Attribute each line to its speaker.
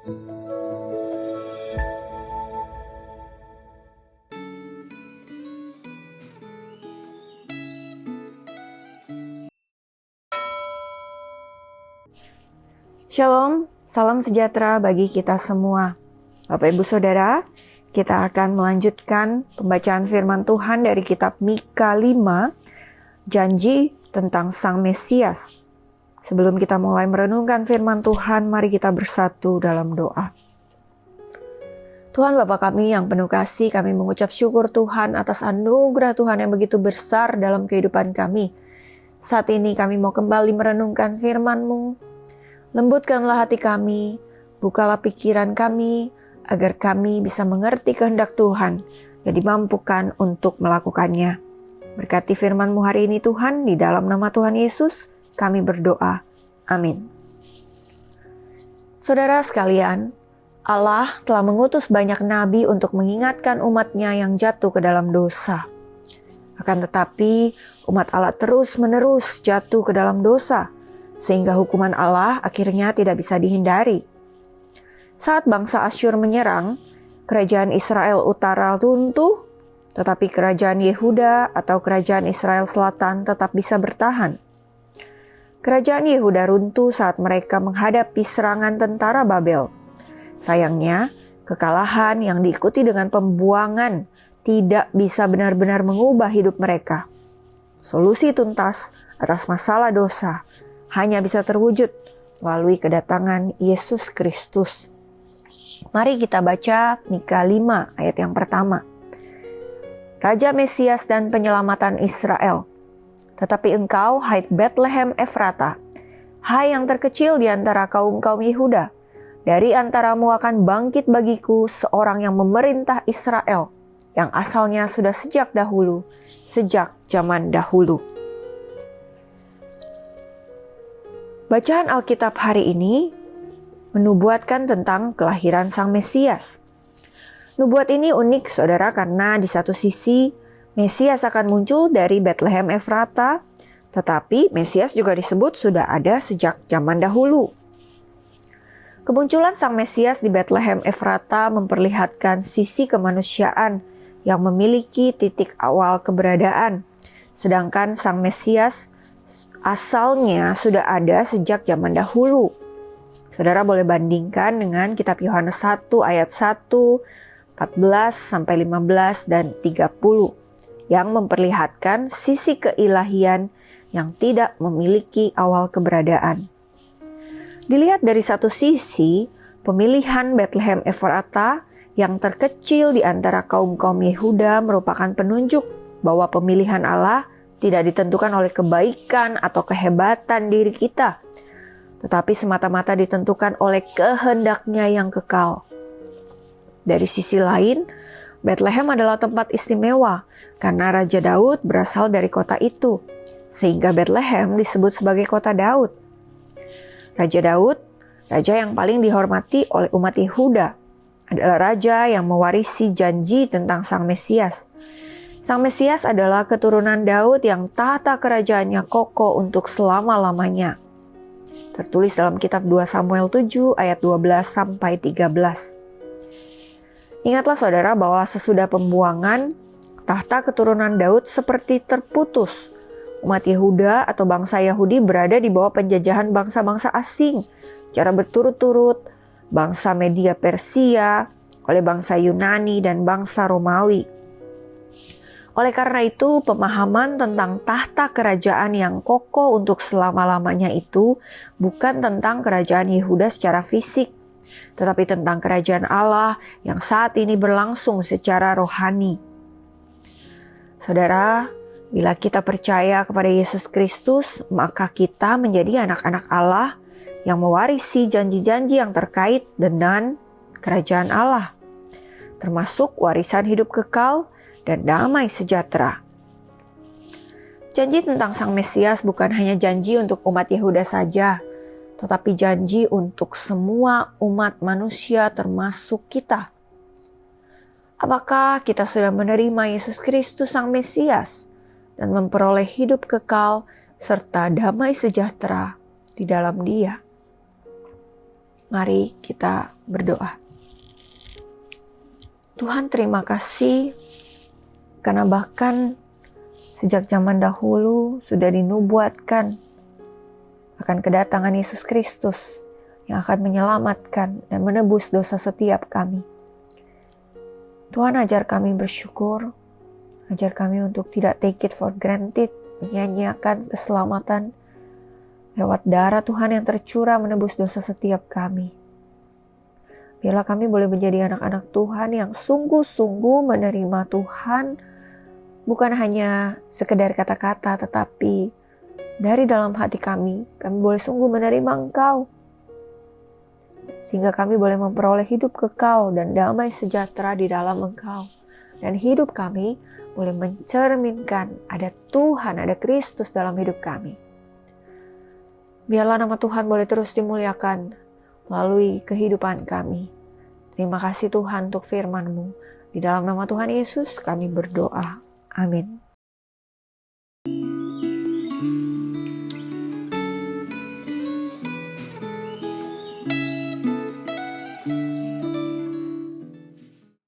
Speaker 1: Shalom, salam sejahtera bagi kita semua. Bapak Ibu Saudara, kita akan melanjutkan pembacaan firman Tuhan dari kitab Mika 5, janji tentang Sang Mesias. Sebelum kita mulai merenungkan firman Tuhan, mari kita bersatu dalam doa. Tuhan Bapa kami yang penuh kasih, kami mengucap syukur Tuhan atas anugerah Tuhan yang begitu besar dalam kehidupan kami. Saat ini kami mau kembali merenungkan firman-Mu. Lembutkanlah hati kami, bukalah pikiran kami, agar kami bisa mengerti kehendak Tuhan dan dimampukan untuk melakukannya. Berkati firman-Mu hari ini Tuhan, di dalam nama Tuhan Yesus, kami berdoa. Amin. Saudara sekalian, Allah telah mengutus banyak nabi untuk mengingatkan umat-Nya yang jatuh ke dalam dosa. Akan tetapi, umat Allah terus-menerus jatuh ke dalam dosa, sehingga hukuman Allah akhirnya tidak bisa dihindari. Saat bangsa Asyur menyerang, kerajaan Israel Utara runtuh, tetapi kerajaan Yehuda atau kerajaan Israel Selatan tetap bisa bertahan. Kerajaan Yehuda runtuh saat mereka menghadapi serangan tentara Babel. Sayangnya, kekalahan yang diikuti dengan pembuangan tidak bisa benar-benar mengubah hidup mereka. Solusi tuntas atas masalah dosa hanya bisa terwujud melalui kedatangan Yesus Kristus. Mari kita baca Mika 5 ayat yang pertama. Raja Mesias dan penyelamatan Israel. Tetapi engkau, hai Bethlehem Efrata, hai yang terkecil di antara kaum-kaum Yehuda, dari antaramu akan bangkit bagiku seorang yang memerintah Israel, yang asalnya sudah sejak dahulu, sejak zaman dahulu. Bacaan Alkitab hari ini menubuatkan tentang kelahiran Sang Mesias. Nubuat ini unik saudara karena di satu sisi Mesias akan muncul dari Bethlehem Efrata, tetapi Mesias juga disebut sudah ada sejak zaman dahulu. Kemunculan Sang Mesias di Bethlehem Efrata memperlihatkan sisi kemanusiaan yang memiliki titik awal keberadaan, sedangkan Sang Mesias asalnya sudah ada sejak zaman dahulu. Saudara boleh bandingkan dengan kitab Yohanes 1 ayat 1, 14-15 dan 30 yang memperlihatkan sisi keilahian yang tidak memiliki awal keberadaan. Dilihat dari satu sisi, pemilihan Bethlehem Efrata yang terkecil di antara kaum-kaum Yehuda merupakan penunjuk bahwa pemilihan Allah tidak ditentukan oleh kebaikan atau kehebatan diri kita, tetapi semata-mata ditentukan oleh kehendak-Nya yang kekal. Dari sisi lain, Bethlehem adalah tempat istimewa karena Raja Daud berasal dari kota itu, sehingga Bethlehem disebut sebagai kota Daud. Raja Daud, raja yang paling dihormati oleh umat Yehuda, adalah raja yang mewarisi janji tentang Sang Mesias. Sang Mesias adalah keturunan Daud yang tahta kerajaannya kokoh untuk selama-lamanya. Tertulis dalam kitab 2 Samuel 7 ayat 12-13. Ingatlah saudara bahwa sesudah pembuangan, tahta keturunan Daud seperti terputus. Umat Yehuda atau bangsa Yahudi berada di bawah penjajahan bangsa-bangsa asing secara berturut-turut, bangsa Media Persia, oleh bangsa Yunani dan bangsa Romawi. Oleh karena itu, pemahaman tentang tahta kerajaan yang kokoh untuk selama-lamanya itu bukan tentang kerajaan Yehuda secara fisik, tetapi tentang kerajaan Allah yang saat ini berlangsung secara rohani. Saudara, bila kita percaya kepada Yesus Kristus, maka kita menjadi anak-anak Allah yang mewarisi janji-janji yang terkait dengan kerajaan Allah, termasuk warisan hidup kekal dan damai sejahtera. Janji tentang Sang Mesias bukan hanya janji untuk umat Yehuda saja, tetapi janji untuk semua umat manusia termasuk kita. Apakah kita sudah menerima Yesus Kristus Sang Mesias dan memperoleh hidup kekal serta damai sejahtera di dalam Dia? Mari kita berdoa. Tuhan, terima kasih karena bahkan sejak zaman dahulu sudah dinubuatkan akan kedatangan Yesus Kristus yang akan menyelamatkan dan menebus dosa setiap kami. Tuhan, ajar kami bersyukur, ajar kami untuk tidak take it for granted, menyia-nyiakan keselamatan lewat darah Tuhan yang tercurah menebus dosa setiap kami. Biarlah kami boleh menjadi anak-anak Tuhan yang sungguh-sungguh menerima Tuhan, bukan hanya sekedar kata-kata, tetapi dari dalam hati kami boleh sungguh menerima Engkau, sehingga kami boleh memperoleh hidup kekal dan damai sejahtera di dalam Engkau. Dan hidup kami boleh mencerminkan ada Tuhan, ada Kristus dalam hidup kami. Biarlah nama Tuhan boleh terus dimuliakan melalui kehidupan kami. Terima kasih Tuhan untuk firman-Mu. Di dalam nama Tuhan Yesus kami berdoa. Amin.